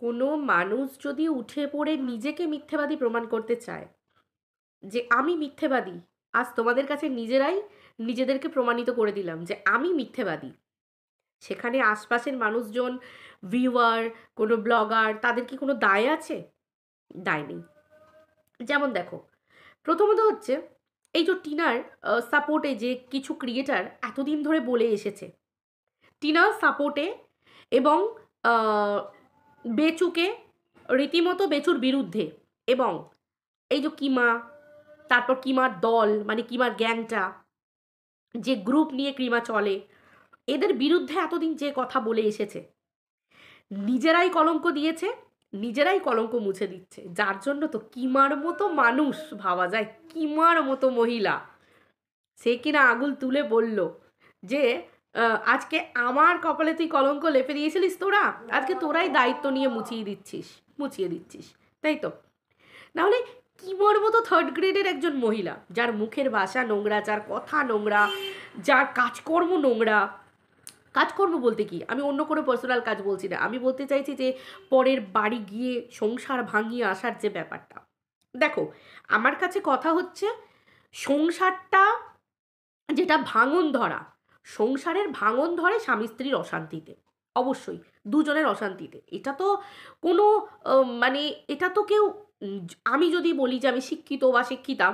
কোনো মানুষ যদি উঠে পড়ে নিজেকে মিথ্যেবাদী প্রমাণ করতে চায় যে আমি মিথ্যেবাদী, আজ তোমাদের কাছে নিজেরাই নিজেদেরকে প্রমাণিত করে দিলাম যে আমি মিথ্যেবাদী, সেখানে আশপাশের মানুষজন, ভিউয়ার, কোনো ব্লগার, তাদের কি কোনো দায় আছে? দায় নেই। যেমন দেখো, প্রথমত হচ্ছে এই যে টিনার সাপোর্টে যে কিছু ক্রিয়েটার এতদিন ধরে বলে এসেছে, টিনার সাপোর্টে এবং বেচুকে রীতিমতো বেচুর বিরুদ্ধে, এবং এই যে কিমা, তারপর কিমার দল মানে কিমার গ্যাংটা, যে গ্রুপ নিয়ে কিমা চলে, এদের বিরুদ্ধে এতদিন যে কথা বলে এসেছে, নিজেরাই কলঙ্ক দিয়েছে, নিজেরাই কলঙ্ক মুছে দিচ্ছে, যার জন্য তো কিমার মতো মানুষ, ভাবা যায় কিমার মতো মহিলা, সে কিনা আঙুল তুলে বলল যে আজকে আমার কপালে তুই কলঙ্ক লেপে দিয়েছিলিস, তোরা আজকে তোরাই দায়িত্ব নিয়ে মুছিয়ে দিচ্ছিস, তাই তো? নাহলে কিমার মতো থার্ড গ্রেডের একজন মহিলা, যার মুখের ভাষা নোংরা, যার কথা নোংরা, যার কাজকর্ম নোংরা, কাজকর্ম বলতে কি, আমি অন্য কোনো পার্সোনাল কাজ বলছি না, আমি বলতে চাইছি যে পরের বাড়ি গিয়ে সংসার ভাঙিয়ে আসার যে ব্যাপারটা। দেখো, আমার কাছে কথা হচ্ছে, সংসারটা যেটা ভাঙন ধরা, সংসারের ভাঙন ধরে স্বামী স্ত্রীর অশান্তিতে, অবশ্যই দুজনের অশান্তিতে। এটা তো কোনো মানে এটা তো কেউ আমি যদি বলি যে আমি শিক্ষিত বা শিক্ষিতা,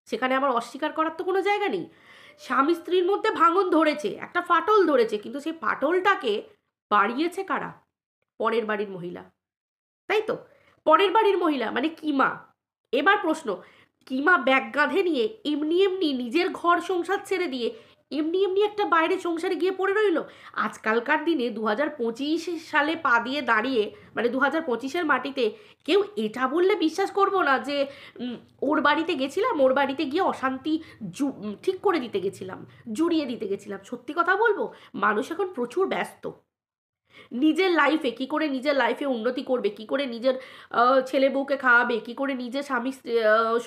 সেখানে আমার অস্বীকার করার তো কোনো জায়গা নেই। স্বামী স্ত্রীর মধ্যে ভাঙন ধরেছে, একটা ফাটল ধরেছে, কিন্তু সেই ফাটলটাকে বাড়িয়েছে কারা? পরের বাড়ির মহিলা, তাই তো? পরের বাড়ির মহিলা মানে কিমা। এবার প্রশ্ন, কিমা ব্যাগ কাঁধে নিয়ে এমনি এমনি নিজের ঘর সংসার ছেড়ে দিয়ে এমনি এমনি একটা বাইরে সংসারে গিয়ে পড়ে রইল? আজকালকার দিনে 2025 সালে পা দিয়ে দাঁড়িয়ে, মানে 2025-এর মাটিতে কেউ এটা বললে বিশ্বাস করবো না যে ওর বাড়িতে গেছিলাম, ওর বাড়িতে গিয়ে অশান্তি ঠিক করে দিতে গেছিলাম, জুড়িয়ে দিতে গেছিলাম। সত্যি কথা বলবো, মানুষ এখন প্রচুর ব্যস্ত। নিজের লাইফে কী করে নিজের লাইফে উন্নতি করবে, কী করে নিজের ছেলে বউকে খাওয়াবে, কী করে নিজের স্বামী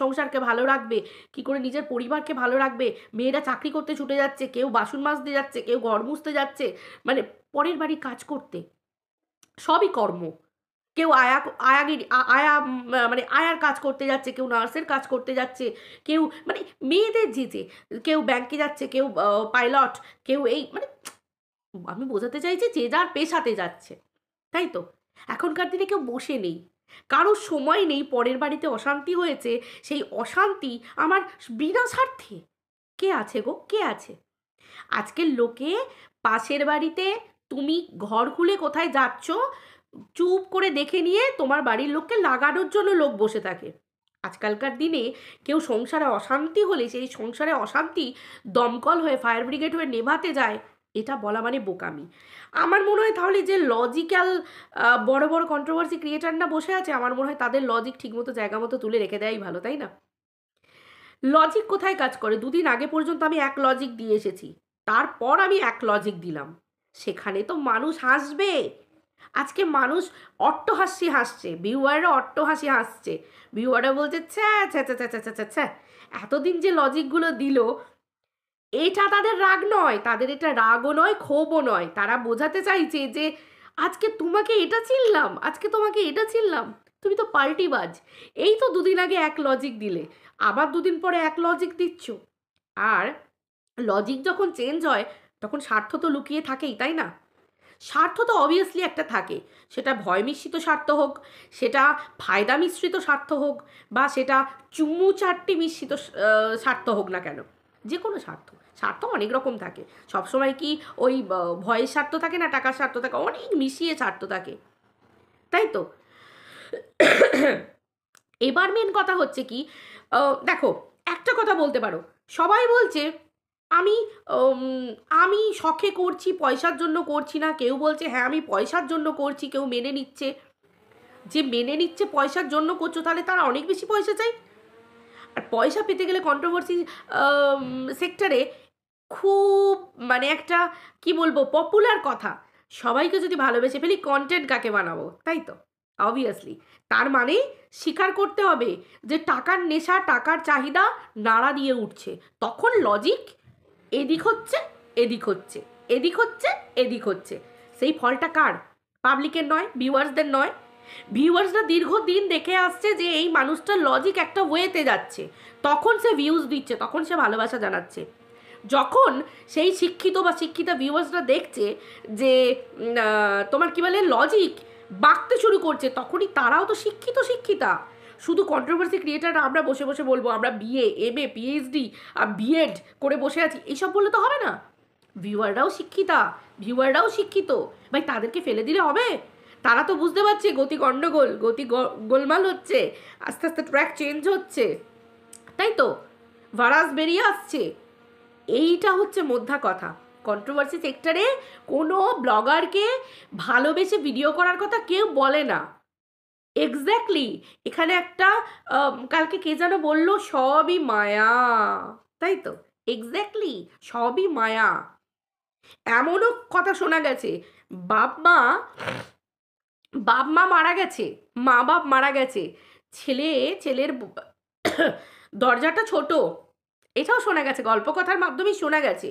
সংসারকে ভালো রাখবে, কী করে নিজের পরিবারকে ভালো রাখবে। মেয়েরা চাকরি করতে ছুটে যাচ্ছে, কেউ বাসন মাজতে যাচ্ছে, কেউ ঘর মুছতে যাচ্ছে, মানে পরের বাড়ি কাজ করতে, সবই কর্ম। কেউ আয়া মানে আয়ার কাজ করতে যাচ্ছে, কেউ নার্সের কাজ করতে যাচ্ছে, কেউ মানে মেয়েদের যে কেউ ব্যাংকে যাচ্ছে, কেউ পাইলট, কেউ এই মানে আমি বোঝাতে চাইছি যে যার পেশাতে যাচ্ছে, তাই তো? এখনকার দিনে কেউ বসে নেই, কারোর সময় নেই। পরের বাড়িতে অশান্তি হয়েছে, সেই অশান্তি আমার বিনা স্বার্থে, কে আছে গো, কে আছে? আজকের লোকে পাশের বাড়িতে তুমি ঘর খুলে কোথায় যাচ্ছ চুপ করে দেখে নিয়ে তোমার বাড়ির লোককে লাগানোর জন্য লোক বসে থাকে। আজকালকার দিনে কেউ সংসারে অশান্তি হলে সেই সংসারে অশান্তি দমকল হয়ে, ফায়ার ব্রিগেড হয়ে নেভাতে যায়, এটা বলা মানে বোকামি। আমার মনে হয় তাহলে যে লজিক্যাল বড় বড় কন্ট্রোভার্সি ক্রিয়েটাররা বসে আছে, আমার মনে হয় তাদের লজিক ঠিকমতো জায়গা মতো তুলে রেখে দেওয়াই ভালো, তাই না? লজিক কোথায় কাজ করে? দুদিন আগে পর্যন্ত আমি এক লজিক দিয়ে এসেছি, তারপর আমি এক লজিক দিলাম, সেখানে তো মানুষ হাসবে। আজকে মানুষ অট্টহাসি হাসছে, ভিউয়াররা অট্টহাসি হাসছে, ভিউয়াররা বলছে ছ্যা ছ্যা ছ্যা ছ্যা ছ্যা ছ্যা ছ্যা, এতদিন যে লজিকগুলো দিল, এটা তাদের রাগ নয়, তাদের এটা রাগও নয়, ক্ষোভও নয়, তারা বোঝাতে চাইছে যে আজকে তোমাকে এটা চিনলাম, আজকে তোমাকে এটা চিনলাম, তুমি তো পাল্টিবাজ। এই তো দুদিন আগে এক লজিক দিলে, আবার দুদিন পরে এক লজিক দিচ্ছ। আর লজিক যখন চেঞ্জ হয়, তখন স্বার্থ তো লুকিয়ে থাকেই, তাই না? স্বার্থ তো অবভিয়াসলি একটা থাকে, সেটা ভয় মিশ্রিত স্বার্থ হোক, সেটা ফায়দা মিশ্রিত স্বার্থ হোক, বা সেটা চুমু চারটি মিশ্রিত স্বার্থ হোক না কেন, যে কোনো স্বার্থ, স্বার্থ অনেক রকম থাকে। সবসময় কি ওই ভয়ের স্বার্থ থাকে না, টাকার স্বার্থ থাকে, অনেক মিশিয়ে স্বার্থ থাকে, তাই তো? এবার মেন কথা হচ্ছে কি, দেখো, একটা কথা বলতে পারো, সবাই বলছে আমি আমি শখে করছি, পয়সার জন্য করছি না। কেউ বলছে হ্যাঁ আমি পয়সার জন্য করছি, কেউ মেনে নিচ্ছে। যে মেনে নিচ্ছে পয়সার জন্য করছো, তাহলে তারা অনেক বেশি পয়সা চাই। আর পয়সা পেতে গেলে কন্ট্রোভার্সি সেক্টরে খুব মানে একটা কি বলবো পপুলার কথা, সবাইকে যদি ভালোবেসে ফেলি কন্টেন্ট কাকে বানাবো, তাই তো? অবভিয়াসলি তার মানে স্বীকার করতে হবে যে টাকার নেশা, টাকার চাহিদা নাড়া দিয়ে উঠছে, তখন লজিক এদিক হচ্ছে, এদিক হচ্ছে, এদিক হচ্ছে, এদিক হচ্ছে। সেই ফলটা কার? পাবলিকের নয়, ভিউয়ার্সদের নয়, ভিউয়ার্সরা দীর্ঘদিন দেখে আসছে যে এই মানুষটার লজিক একটা ওয়েতে যাচ্ছে, তখন সে ভিউজ দিচ্ছে, তখন সে ভালোবাসা জানাচ্ছে। যখন সেই শিক্ষিত বা শিক্ষিতা ভিউয়ার্সরা দেখছে যে তোমার কি বলে লজিক বাঁকতে শুরু করছে, তখনই তারাও তো শিক্ষিতা। শুধু কন্ট্রোভার্সি ক্রিয়েটার আমরা বসে বসে বলবো আমরা বিএ, এমএ, পিএইচডি আর বিএড করে বসে আছি, এইসব বললে তো হবে না। ভিউয়াররাও ভিউয়াররাও শিক্ষিত, ভাই তাদেরকে ফেলে দিলে হবে? তারা তো বুঝতে পারছে গতি গণ্ডগোল, গোলমাল হচ্ছে, আস্তে আস্তে ট্র্যাক চেঞ্জ হচ্ছে, তাই তো ভারাস বেরিয়ে আসছে। এইটা হচ্ছে মোদ্দা কথা। কন্ট্রোভার্সি সেক্টরে কোনো ব্লগারকে ভালোবেসে ভিডিও করার কথা কেউ বলে না। এক্স্যাক্টলি এখানে একটা কালকে কে যেন বললো সবই মায়া, তাই তো এক্স্যাক্টলি সবই মায়া। এমনও কথা শোনা গেছে বাপ মা মারা গেছে, মা বাপ মারা গেছে, ছেলের দরজাটা ছোট, এটাও শোনা গেছে, গল্প কথার মাধ্যমেই শোনা গেছে।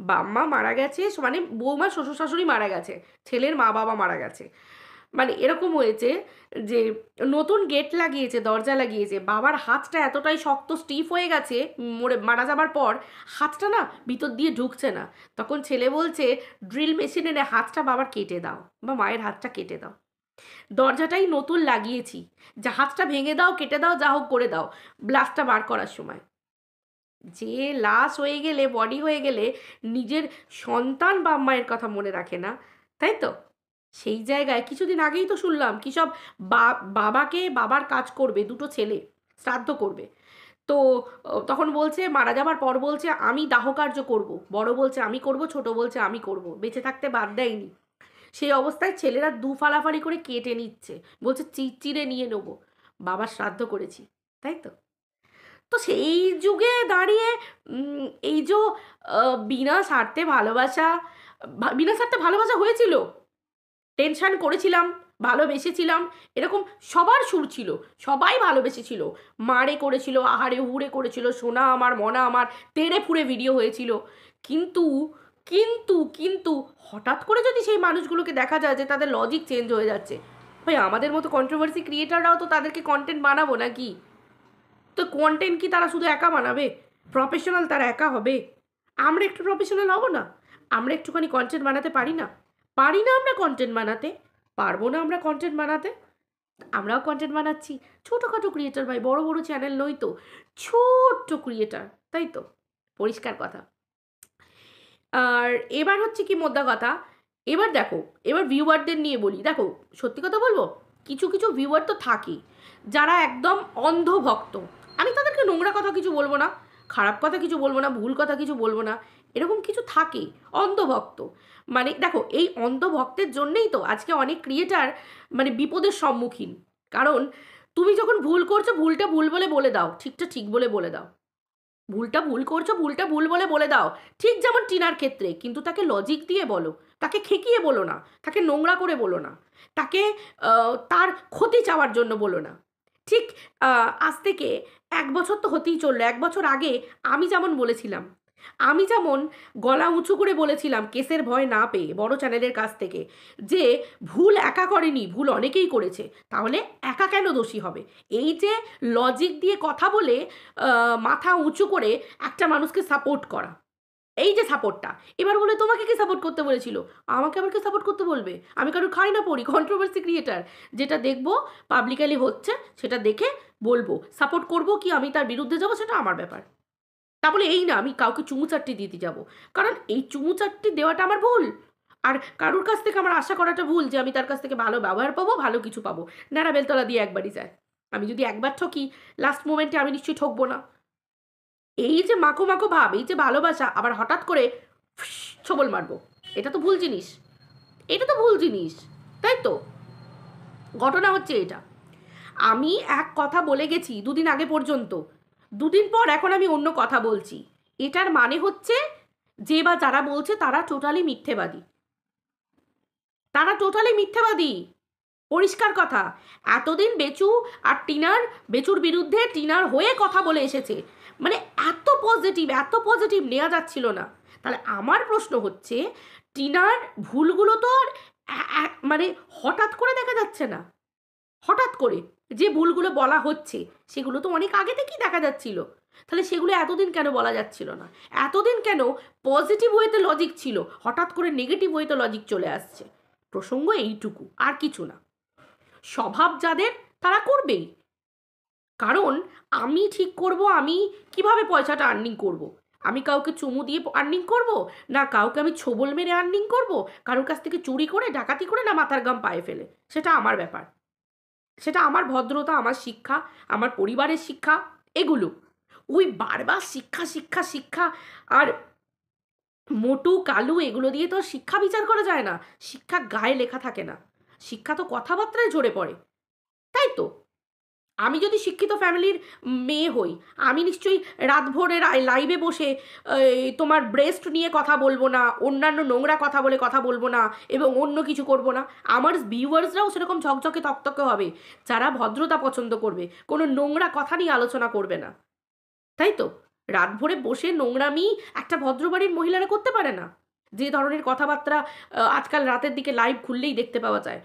বাপ মা মারা গেছে মানে বৌমা শ্বশুর শাশুড়ি মারা গেছে, ছেলের মা বাবা মারা গেছে, মানে এরকম হয়েছে যে নতুন গেট লাগিয়েছে, দরজা লাগিয়েছে, বাবার হাতটা এতটাই শক্ত স্টিফ হয়ে গেছে মারা যাবার পর, হাতটা না ভিতর দিয়ে ঢুকছে না। তখন ছেলে বলছে ড্রিল মেশিন এনে হাতটা বাবার কেটে দাও বা মায়ের হাতটা কেটে দাও, দরজাটাই নতুন লাগিয়েছি, যা হাতটা ভেঙে দাও, কেটে দাও, যা হোক করে দাও। ব্লাস্টটা বার করার সময় যে লাশ হয়ে গেলে, বডি হয়ে গেলে নিজের সন্তান বা মায়ের কথা মনে রাখে না, তাই তো? সেই জায়গায় কিছুদিন আগেই তো শুনলাম কি সব বাবার কাজ করবে, দুটো ছেলে শ্রাদ্ধ করবে, তো তখন বলছে মারা যাবার পর বলছে আমি দাহ কার্য করব, বড় বলছে আমি করব, ছোট বলছে আমি করব, বেঁচে থাকতে বাদ দেয়নি। সেই অবস্থায় ছেলেরা দু ফালাফালি করে কেটে নিচ্ছে, বলছে চিড়ে নিয়ে নেবো, বাবার শ্রাদ্ধ করেছি, তাই তো? তো সেই যুগে দাঁড়িয়ে এই যে বিনা স্বার্থে ভালোবাসা হয়েছিল, টেনশন করেছিলাম, ভালোবেসেছিলাম, এরকম সবার সুর ছিল, সবাই ভালোবেসেছিল, মারে করেছিল, আহারে হুড়ে করেছিল, সোনা আমার মনা আমার, তেড়ে ফুড়ে ভিডিও হয়েছিল। কিন্তু কিন্তু কিন্তু হঠাৎ করে যদি সেই মানুষগুলোকে দেখা যায় যে তাদের লজিক চেঞ্জ হয়ে যাচ্ছে, ভাই আমাদের মতো কন্ট্রোভার্সি ক্রিয়েটাররাও তো তাদেরকে কন্টেন্ট বানাবো নাকি? তো কন্টেন্ট কি তারা শুধু একা বানাবে? প্রফেশনাল তারা একা হবে? আমরা একটু প্রফেশনাল হব না? আমরা একটুখানি কন্টেন্ট বানাতে পারি না? আমরা কন্টেন্ট বানাতে পারবো না? আমরা কন্টেন্ট বানাতে, আমরাও কন্টেন্ট বানাচ্ছি, ছোটোখাটো ক্রিয়েটার ভাই, বড় বড় চ্যানেল নই তো, ছোট্ট ক্রিয়েটার, তাই তো? পরিষ্কার কথা। আর এবার হচ্ছে কি মোদ্দা কথা, এবার দেখো, এবার ভিউয়ারদের নিয়ে বলি। দেখো সত্যি কথা বলবো, কিছু ভিউয়ার তো থাকে যারা একদম অন্ধভক্ত। আমি তাদেরকে নোংরা কথা কিছু বলবো না, খারাপ কথা কিছু বলবো না, ভুল কথা কিছু বলবো না, এরকম কিছু থাকে অন্ধভক্ত। মানে দেখো এই অন্ধভক্তের জন্যেই তো আজকে অনেক ক্রিয়েটার মানে বিপদের সম্মুখীন। কারণ তুমি যখন ভুল করছো, ভুলটা ভুল বলে দাও, ঠিকটা ঠিক বলে দাও। ভুলটা ভুল করছো, ভুলটা ভুল বলে দাও, ঠিক যেমন টিনার ক্ষেত্রে। কিন্তু তাকে লজিক দিয়ে বলো, তাকে খেকিয়ে বলো না, তাকে নোংরা করে বলো না, তাকে তার ক্ষতি চাওয়ার জন্য বলো না। ঠিক আজ থেকে 1 বছর তো হতেই চললো, 1 বছর আগে আমি যেমন বলেছিলাম, আমি যেমন গলা উঁচু করে বলেছিলাম কেসের ভয় না পেয়ে বড় চ্যানেলের কাছ থেকে, যে ভুল একা করেনি, ভুল অনেকেই করেছে, তাহলে একা কেন দোষী হবে? এই যে লজিক দিয়ে কথা বলে মাথা উঁচু করে একটা মানুষকে সাপোর্ট করা, এই যে সাপোর্টটা, এবার বলে তোমাকে কি সাপোর্ট করতে বলেছিল? আমাকে আবার কে সাপোর্ট করতে বলবে? আমি কারোর খাই না পড়ি, কন্ট্রোভার্সি ক্রিয়েটার, যেটা দেখবো পাবলিকালি হচ্ছে সেটা দেখে বলবো, সাপোর্ট করবো কি আমি তার বিরুদ্ধে যাবো সেটা আমার ব্যাপার। তা বলে এই না আমি কাউকে চুমু চাট্টি দিতে যাবো, কারণ এই চুমু চাট্টি দেওয়াটা আমার ভুল, আর কারুর কাছ থেকে আমার আশা করাটা ভুল যে আমি তার কাছ থেকে ভালো ব্যবহার পাবো, ভালো কিছু পাবো। নাড়া বেলতলা দিয়ে একবারই যায়, আমি যদি একবার ঠকি লাস্ট মোমেন্টে আমি নিশ্চয়ই ঠকবো না। এই যে মাখো ভাব, এই যে ভালোবাসা, আবার হঠাৎ করে ছবল মারবো, এটা তো ভুল জিনিস, তাই তো? ঘটনা হচ্ছে এটা। আমি এক কথা বলে গেছি 2 দিন আগে পর্যন্ত, 2 দিন পর এখন আমি অন্য কথা বলছি। এটার মানে হচ্ছে যে বা যারা বলছে তারা টোটালি মিথ্যেবাদী, পরিষ্কার কথা। এতদিন বেচুর বিরুদ্ধে টিনার হয়ে কথা বলে এসেছে, মানে এত পজিটিভ নেওয়া যাচ্ছিল না। তাহলে আমার প্রশ্ন হচ্ছে টিনার ভুলগুলো তো আর মানে হঠাৎ করে দেখা যাচ্ছে না, হঠাৎ করে যে ভুলগুলো বলা হচ্ছে সেগুলো তো অনেক আগে থেকেই দেখা যাচ্ছিল, তাহলে সেগুলো এতদিন কেন বলা যাচ্ছিল না? এতদিন কেন পজিটিভ ওয়েতে লজিক ছিল, হঠাৎ করে নেগেটিভ ওয়েতে লজিক চলে আসছে? প্রসঙ্গ এইটুকু, আর কিছু না। স্বভাব যাদের তারা করবেই, কারণ আমি ঠিক করব আমি কিভাবে পয়সাটা আর্নিং করব। আমি কাউকে চুমু দিয়ে আর্নিং করব, না কাউকে আমি ছোবল মেরে আর্নিং করব, কারোর কাছ থেকে চুরি করে ডাকাতি করে, না মাথার গাম পায়ে ফেলে, সেটা আমার ব্যাপার। সেটা আমার ভদ্রতা, আমার শিক্ষা, আমার পরিবারের শিক্ষা, এগুলো। ওই বারবার শিক্ষা শিক্ষা শিক্ষা আর মোটু কালু এগুলো দিয়ে তো শিক্ষা বিচার করা যায় না। শিক্ষা গায়ে লেখা থাকে না, শিক্ষা তো কথাবার্তায় ঝরে পড়ে, তাই তো? আমি যদি শিক্ষিত ফ্যামিলির মেয়ে হই, আমি নিশ্চয়ই রাতভরে লাইভে বসে তোমার ব্রেস্ট নিয়ে কথা বলবো না, অন্যান্য নোংরা কথা বলে কথা বলবো না, এবং অন্য কিছু করব না। আমার ভিউয়ার্সরাও সেরকম ঝকঝকে তকতকে হবে, যারা ভদ্রতা পছন্দ করবে, কোনো নোংরা কথা নিয়ে আলোচনা করবে না, তাই তো? রাত ভরে বসে নোংরামি একটা ভদ্রবাড়ির মহিলারা করতে পারে না। যে ধরনের কথাবার্তা আজকাল রাতের দিকে লাইভ খুললেই দেখতে পাওয়া যায়,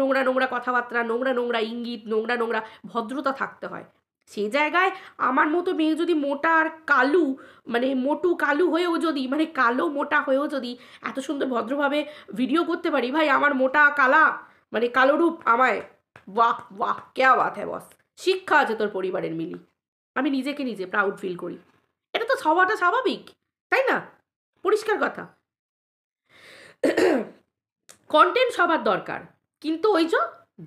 নোংরা নোংরা কথাবার্তা, নোংরা নোংরা ইঙ্গিত, নোংরা নোংরা, ভদ্রতা থাকতে হয়। সেই জায়গায় আমার মতো মেয়ে যদি মোটা আর কালু, মানে মোটু কালু হয়েও যদি, মানে কালো মোটা হয়েও যদি এত সুন্দর ভদ্রভাবে ভিডিও করতে পারি, ভাই আমার মোটা কালা মানে কালো রূপ আমায়, বাহ বাহ ক্যা বাত হ্যাঁ বস। শিক্ষা আছে তোর পরিবারের মিলি, আমি নিজেকে নিজে প্রাউড ফিল করি। এটা তো হওয়াটা স্বাভাবিক, তাই না? পরিষ্কার কথা। কন্টেন্ট সবার দরকার, কিন্তু ওই যে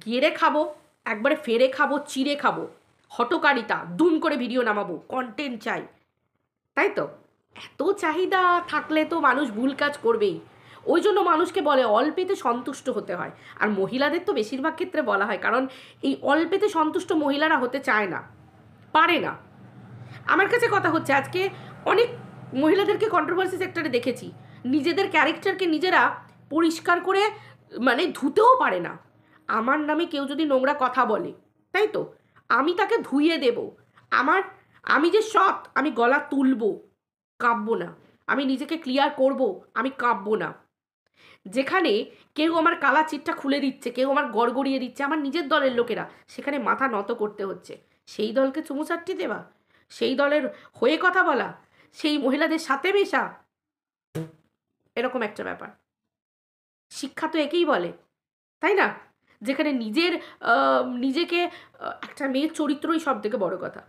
গেড়ে খাবো, একবারে ফেরে খাবো, চিড়ে খাবো, হটকারিতা, দুম করে ভিডিও নামাবো, কন্টেন্ট চাই, তাই তো? এত চাহিদা থাকলে তো মানুষ ভুল কাজ করবেই। ওই জন্য মানুষকে বলে অল্পেতে সন্তুষ্ট হতে হয়। আর মহিলাদের তো বেশিরভাগ ক্ষেত্রে বলা হয়, কারণ এই অল্পেতে সন্তুষ্ট মহিলারা হতে চায় না, পারে না। আমার কাছে কথা হচ্ছে, আজকে অনেক মহিলাদেরকে কন্ট্রোভার্সি সেক্টরে দেখেছি, নিজেদের ক্যারেক্টারকে নিজেরা পরিষ্কার করে মানে ধুতেও পারে না। আমার নামে কেউ যদি নোংরা কথা বলে, তাই তো, আমি তাকে ধুইয়ে দেব। আমার, আমি যে সৎ, আমি গলা তুলবো, কাঁপবো না। আমি নিজেকে ক্লিয়ার করব, আমি কাঁপবো না। যেখানে কেউ আমার কালা চিটটা খুলে দিচ্ছে, কেউ আমার গড়গড়িয়ে দিচ্ছে, আমার নিজের দলের লোকেরা, সেখানে মাথা নত করতে হচ্ছে। সেই দলকে চুমু চাট্টি দেওয়া, সেই দলের হয়ে কথা বলা, সেই মহিলাদের সাথে মেশা, এরকম একটা ব্যাপার। শিক্ষা তো একেই বলে, তাই না? যেখানে নিজের নিজেকে একটা মেয়ের চরিত্রই সব থেকে বড় কথা,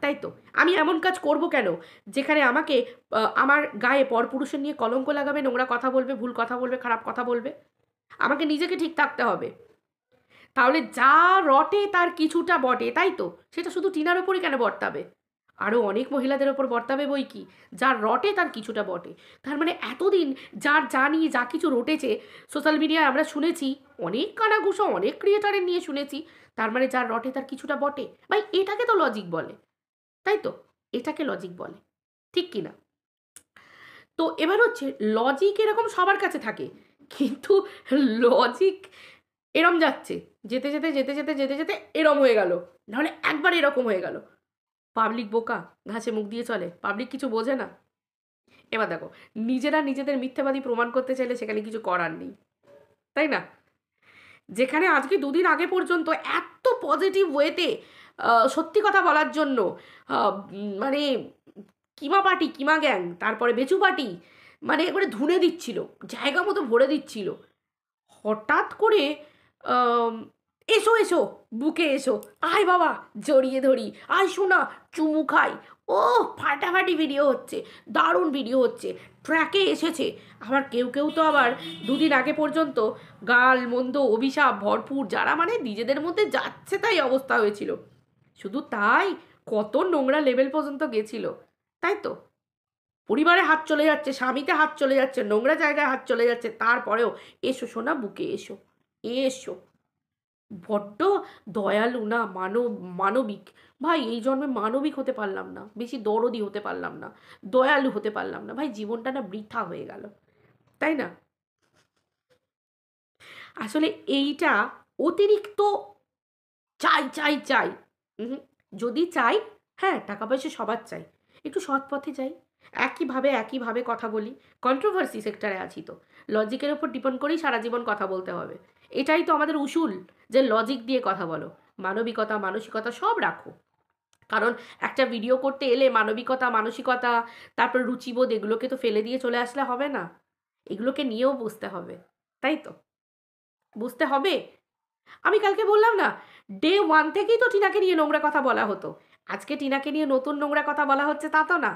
তাই তো? আমি এমন কাজ করব কেন যেখানে আমাকে আমার গায়ে পরপুরুষের নিয়ে কলঙ্ক লাগাবে, নোংরা কথা বলবে, ভুল কথা বলবে, খারাপ কথা বলবে? আমাকে নিজেকে ঠিক থাকতে হবে। তাহলে যা রটে তার কিছুটা বটে, তাই তো? সেটা শুধু টিনার ওপরই কেন বর্তাবে? আরও অনেক মহিলাদের ওপর বর্তাবে বই কি। যার রটে তার কিছুটা বটে। তার মানে এতদিন যার যা নিয়ে যা কিছু রটেছে সোশ্যাল মিডিয়ায় আমরা শুনেছি, অনেক কানাঘুষো অনেক ক্রিয়েটারের নিয়ে শুনেছি, তার মানে যার রটে তার কিছুটা বটে। ভাই এটাকে তো লজিক বলে, তাই তো? এটাকে লজিক বলে, ঠিক কি না? তো এবার হচ্ছে লজিক এরকম সবার কাছে থাকে, কিন্তু লজিক এরম যাচ্ছে, যেতে যেতে যেতে যেতে যেতে যেতে এরম হয়ে গেল, নাহলে একবার এরকম হয়ে গেল। পাবলিক বোকা, ঘাসে মুখ দিয়ে চলে, পাবলিক কিছু বোঝে না। এবার দেখো, নিজেরা নিজেদের মিথ্যাবাদী প্রমাণ করতে চাইলে সেখানে কিছু করার নেই, তাই না? যেখানে আজকে দুদিন আগে পর্যন্ত এত পজিটিভ ওয়েতে সত্যি কথা বলার জন্য মানে কিমা পার্টি, কিমা গ্যাং, তারপরে বেচু পার্টি, মানে একবারে ধুনে দিচ্ছিল, জায়গা মতো ভরে দিচ্ছিল, হঠাৎ করে আম, এসো এসো, বুকে এসো, আয় বাবা জড়িয়ে ধরি, আয় শোনা চুমু খাই, ও ফাটাফাটি ভিডিও হচ্ছে, দারুণ ভিডিও হচ্ছে, ট্র্যাকে এসেছে। আবার কেউ কেউ তো আবার দুদিন আগে পর্যন্ত গাল মন্দ অভিশাপ ভরপুর, যারা মানে নিজেদের মধ্যে যাচ্ছে তাই অবস্থা হয়েছিল। শুধু তাই, কত নোংরা লেভেল পর্যন্ত গেছিল, তাই তো? পরিবারে হাত চলে যাচ্ছে, স্বামীতে হাত চলে যাচ্ছে, নোংরা জায়গায় হাত চলে যাচ্ছে, তারপরেও এসো সোনা বুকে এসো, এসো। বড্ড দয়ালু না, মানবিক। ভাই এই জন্মে মানবিক হতে পারলাম না, বেশি দরদি হতে পারলাম না, দয়ালু হতে পারলাম না, ভাই জীবনটা না বৃথা হয়ে গেল, তাই না? আসলে এইটা অতিরিক্ত চাই চাই চাই, যদি চাই, হ্যাঁ টাকা পয়সা সবার চাই, একটু সৎ পথে যাই, একইভাবে কথা বলি। কন্ট্রোভার্সি সেক্টরে আছি তো, লজিকের ওপর ডিপেন্ড করেই সারা জীবন কথা বলতে হবে, এটাই তো আমাদের উসুল। যে লজিক দিয়ে কথা বলো, মানবিকতা মানসিকতা সব রাখো। কারণ একটা ভিডিও করতে এলে মানবিকতা মানসিকতা তারপর রুচিবোধ এগুলোকে তো ফেলে দিয়ে চলে আসলে হবে না, এগুলোকে নিয়েও বুঝতে হবে, তাই তো? বুঝতে হবে। আমি কালকে বললাম না, ডে ওয়ান থেকেই তো টিনাকে নিয়ে নোংরা কথা বলা হতো। আজকে টিনাকে নিয়ে নতুন নোংরা কথা বলা হচ্ছে তা তো না।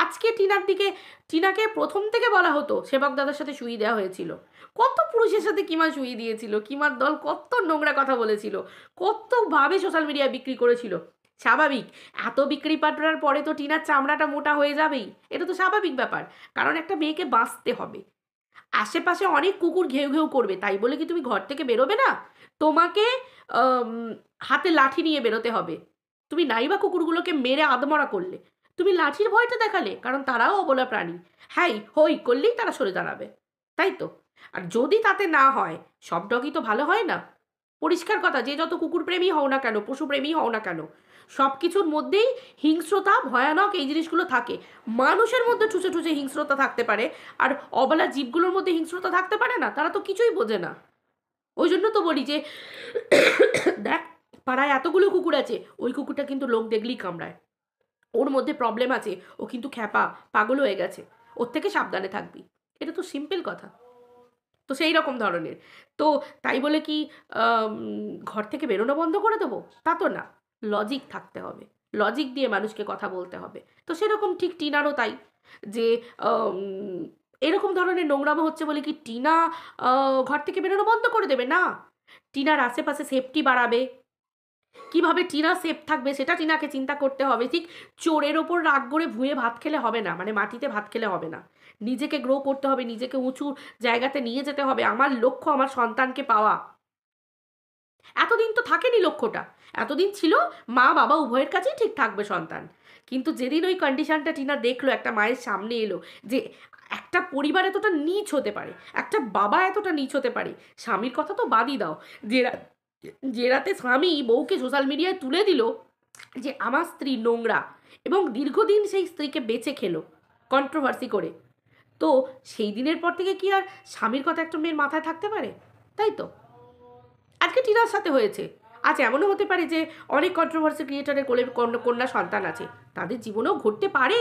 আজকে টিনাকে প্রথম থেকে বলা হতো সেবক দাদার সাথে শুইয়ে দেওয়া হয়েছিল, কত পুরুষের সাথে কিমা শুইয়ে দিয়েছিল, কিমার দল কত নোংরা কথা বলেছিল, কতভাবে সোশ্যাল মিডিয়ায় বিক্রি করেছিল। স্বাভাবিক, এত বিক্রি পাঠার পরে তো টিনার চামড়াটা মোটা হয়ে যাবেই, এটা তো স্বাভাবিক ব্যাপার। কারণ একটা মেয়েকে বাঁচতে হবে, আশেপাশে অনেক কুকুর ঘেউ ঘেউ করবে, তাই বলে কি তুমি ঘর থেকে বেরোবে না? তোমাকে হাতে লাঠি নিয়ে বেরোতে হবে। তুমি নাইবা কুকুরগুলোকে মেরে আদমরা করলে, তুমি লাঠির ভয়টা দেখালে, কারণ তারাও অবলা প্রাণী। হ্যাঁ, হই করলেই তারা সরে দাঁড়াবে, তাই তো? আর যদি তাতে না হয়, সব ডগই তো ভালো হয় না। পরিষ্কার কথা, যে যত কুকুর প্রেমী হও না কেন, পশুপ্রেমী হও না কেন, সব কিছুর মধ্যেই হিংস্রতা ভয়ানক এই জিনিসগুলো থাকে। মানুষের মধ্যে ঠুসে ঠুসে হিংস্রতা থাকতে পারে, আর অবলা জীবগুলোর মধ্যে হিংস্রতা থাকতে পারে না, তারা তো কিছুই বোঝে না। ওই জন্য তো বলি যে দেখ, পাড়ায় এতগুলো কুকুর আছে, ওই কুকুরটা কিন্তু লোক দেখলেই কামড়ায়, ওর মধ্যে প্রবলেম আছে, ও কিন্তু খ্যাপা পাগল হয়ে গেছে, ওর থেকে সাবধানে থাকবি। এটা তো সিম্পল কথা। তো সেই রকম ধরনের, তো তাই বলে কি ঘর থেকে বেরোনো বন্ধ করে দেবো? তা তো না, লজিক থাকতে হবে, লজিক দিয়ে মানুষকে কথা বলতে হবে। তো সেরকম ঠিক টিনারও তাই, যে এরকম ধরনের নোংরামো হচ্ছে বলে কি টিনা ঘর থেকে বেরোনো বন্ধ করে দেবে? না, টিনার আশেপাশে সেফটি বাড়াবে। কিভাবে টিনা সেফ থাকবে সেটা টিনাকে চিন্তা করতে হবে। ঠিক চোরের ওপর রাগ করে ভুঁয়ে ভাত খেলে হবে না, মানে মাটিতে ভাত খেলে হবে না। নিজেকে গ্রো করতে হবে, নিজেকে উঁচু জায়গাতে নিয়ে যেতে হবে। আমার লক্ষ্য আমার সন্তানকে পাওয়া। এতদিন তো থাকেনি লক্ষ্যটা, এতদিন ছিল মা বাবা উভয়ের কাছেই ঠিক থাকবে সন্তান। কিন্তু যেদিন ওই কন্ডিশনটা টিনা দেখলো, একটা মায়ের সামনে এলো যে একটা পরিবার এতটা নীচ হতে পারে, একটা বাবা এতটা নীচ হতে পারে, স্বামীর কথা তো বাদই দাও, যে যে রাতে স্বামী বউকে সোশ্যাল মিডিয়ায় তুলে দিল যে আমার স্ত্রী নোংরা, এবং দীর্ঘদিন সেই স্ত্রীকে বেঁচে খেলো কন্ট্রোভার্সি করে, তো সেই দিনের পর থেকে কি আর স্বামীর কথা একটা মেয়ের মাথায় থাকতে পারে? তাই তো আজকে টিনার সাথে হয়েছে। আজ এমনও হতে পারে যে অনেক কন্ট্রোভার্সি ক্রিয়েটারের কোলের কন্যা সন্তান আছে, তাদের জীবনেও ঘটতে পারে।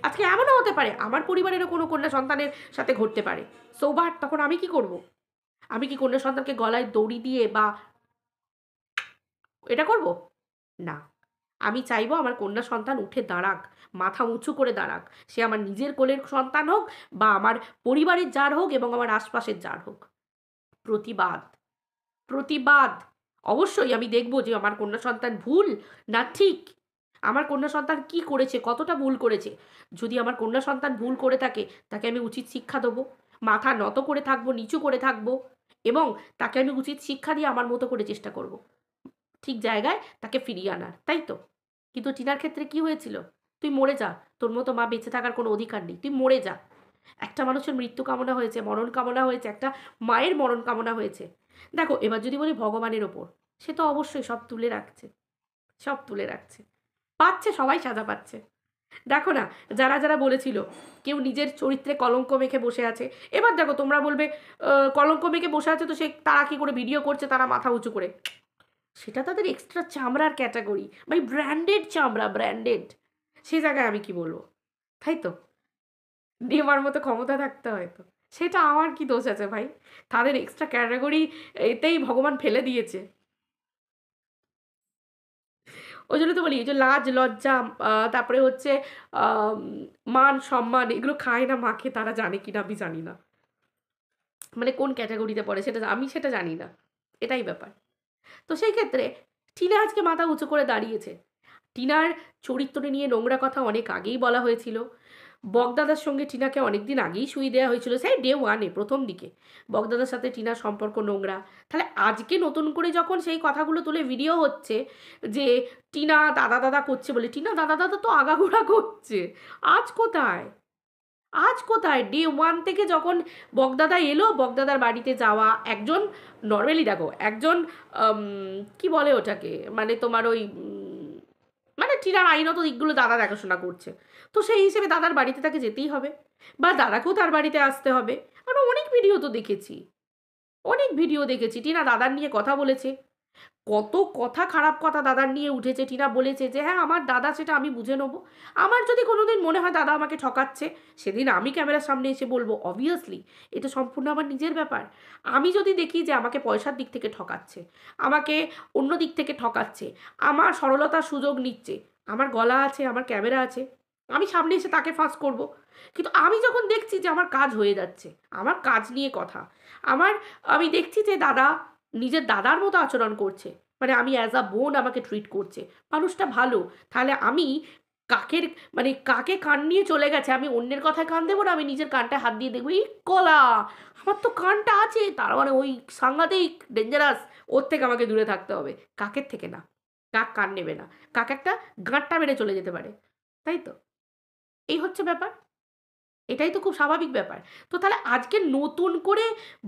আজকে এমনও হতে পারে আমার পরিবারেরও কোনো কন্যা সন্তানের সাথে ঘটতে পারে। সো বাট, তখন আমি কি করব? আমি কি কন্যা সন্তানকে গলায় দড়ি দিয়ে বা এটা করব? না, আমি চাইবো আমার কন্যা সন্তান উঠে দাঁড়াক, মাথা উঁচু করে দাঁড়াক। সে আমার নিজের কোলের সন্তান হোক বা আমার পরিবারের যার হোক এবং আমার আশপাশের যার হোক। প্রতিবাদ, প্রতিবাদ। অবশ্যই আমি দেখব যে আমার কন্যা সন্তান ভুল না ঠিক, আমার কন্যা সন্তান কি করেছে, কতটা ভুল করেছে। যদি আমার কন্যা সন্তান ভুল করে থাকে, তাকে আমি উচিত শিক্ষা দেবো, মাথা নত করে থাকবো, নিচু করে থাকবো, এবং তাকে আমি উচিত শিক্ষা দিয়ে আমার মতো করে চেষ্টা করব ঠিক জায়গায় তাকে ফিরিয়ে আনার, তাই তো? কিন্তু টিনার ক্ষেত্রে কি হয়েছিল? তুই মরে যা, তোর মতো মা বেঁচে থাকার কোনো অধিকার নেই, তুই মরে যা। একটা মানুষের মৃত্যু কামনা হয়েছে, মরণ কামনা হয়েছে, একটা মায়ের মরণ কামনা হয়েছে। দেখো, এবার যদি বলি ভগবানের ওপর, সে তো অবশ্যই সব তুলে রাখছে, সব তুলে রাখছে, পাচ্ছে, সবাই সাজা পাচ্ছে। দেখো না, যারা যারা বলেছিল কেউ নিজের চরিত্রে কলঙ্ক মেখে বসে আছে, এবার দেখো তোমরা বলবে কলঙ্ক মেখে বসে আছে তো সে তারা কি করে ভিডিও করছে, তারা মাথা উঁচু করে, সেটা তাদের এক্সট্রা চামড়ার ক্যাটাগরি, ভাই ব্র্যান্ডেড চামড়া, ব্র্যান্ডেড। সে জায়গায় আমি কি বলবো, তাই তো? নেওয়ার মতো ক্ষমতা থাকতে হয় তো, সেটা আমার কি দোষ আছে ভাই? তাদের এক্সট্রা ক্যাটাগরি এতেই ভগবান ফেলে দিয়েছে। ওই জন্য তো বলি, এই যে লাজ লজ্জা, তারপরে হচ্ছে আম, মান সম্মান, এগুলো খায় না মাকে, তারা জানে কি না আমি জানি না, মানে কোন ক্যাটাগরিতে পড়ে সেটা আমি সেটা জানি না, এটাই ব্যাপার। তো সেই ক্ষেত্রে টিনা আজকে মাথা উঁচু করে দাঁড়িয়েছে। টিনার চরিত্র নিয়ে নোংরা কথা অনেক আগেই বলা হয়েছিল। বগদাদার সঙ্গে টিনাকে অনেকদিন আগেই শুই দেওয়া হয়েছিল, সেই ডে ওয়ানে প্রথম দিকে বগদাদার সাথে টিনার সম্পর্ক নোংরা। তাহলে আজকে নতুন করে যখন সেই কথাগুলো তুলে ভিডিও হচ্ছে যে টিনা দাদা দাদা করছে বলে, টিনা দাদা দাদা তো আগাগোড়া করছে। আজ কোথায়, আজ কোথায়? ডে ওয়ান থেকে যখন বগদাদা এলো, বগদাদার বাড়িতে যাওয়া একজন, নর্মালি দেখো একজন কি বলে ওটাকে, মানে তোমার ওই মানে টিনার আইনত দিকগুলো দাদা দেখাশোনা করছে, তো সেই হিসেবে দাদার বাড়িতে তাকে যেতেই হবে, বা দাদাকেও তার বাড়িতে আসতে হবে। আমরা অনেক ভিডিও তো দেখেছি, অনেক ভিডিও দেখেছি, টিনা দাদার নিয়ে কথা বলেছে, কত কথা, খারাপ কথা দাদার নিয়ে উঠেছে। টিনা বলেছে যে হ্যাঁ আমার দাদা, সেটা আমি বুঝে নেবো। আমার যদি কোনোদিন মনে হয় দাদা আমাকে ঠকাচ্ছে, সেদিন আমি ক্যামেরার সামনে এসে বলবো, অবভিয়াসলি এটা সম্পূর্ণ আমার নিজের ব্যাপার। আমি যদি দেখি যে আমাকে পয়সার দিক থেকে ঠকাচ্ছে, আমাকে অন্য দিক থেকে ঠকাচ্ছে, আমার সরলতার সুযোগ নিচ্ছে, আমার গলা আছে, আমার ক্যামেরা আছে, আমি সামনে এসে তাকে ফাঁস করব। কিন্তু আমি যখন দেখছি যে আমার কাজ হয়ে যাচ্ছে, আমার কাজ নিয়ে কথা, আমি দেখছি যে দাদা নিজের দাদার মতো আচরণ করছে, মানে আমি অ্যাজ আ বোন আমাকে ট্রিট করছে, মানুষটা ভালো, তাহলে আমি কাকের কাকে কান নিয়ে চলে গেছে, আমি অন্যের কথায় কান দেবো না, আমি নিজের কানটায় হাত দিয়ে দেখবো এই কলা, আমার তো কানটা আছে, তার মানে ওই সাংঘাতিক ডেঞ্জারাস, ওর থেকে আমাকে দূরে থাকতে হবে, কাকের থেকে না। কাক কান নেবে না, কাক একটা গাঁটটা মেরে চলে যেতে পারে, তাই তো? এই হচ্ছে ব্যাপার, এটাই তো খুব স্বাভাবিক ব্যাপার। তো তাহলে আজকে নতুন করে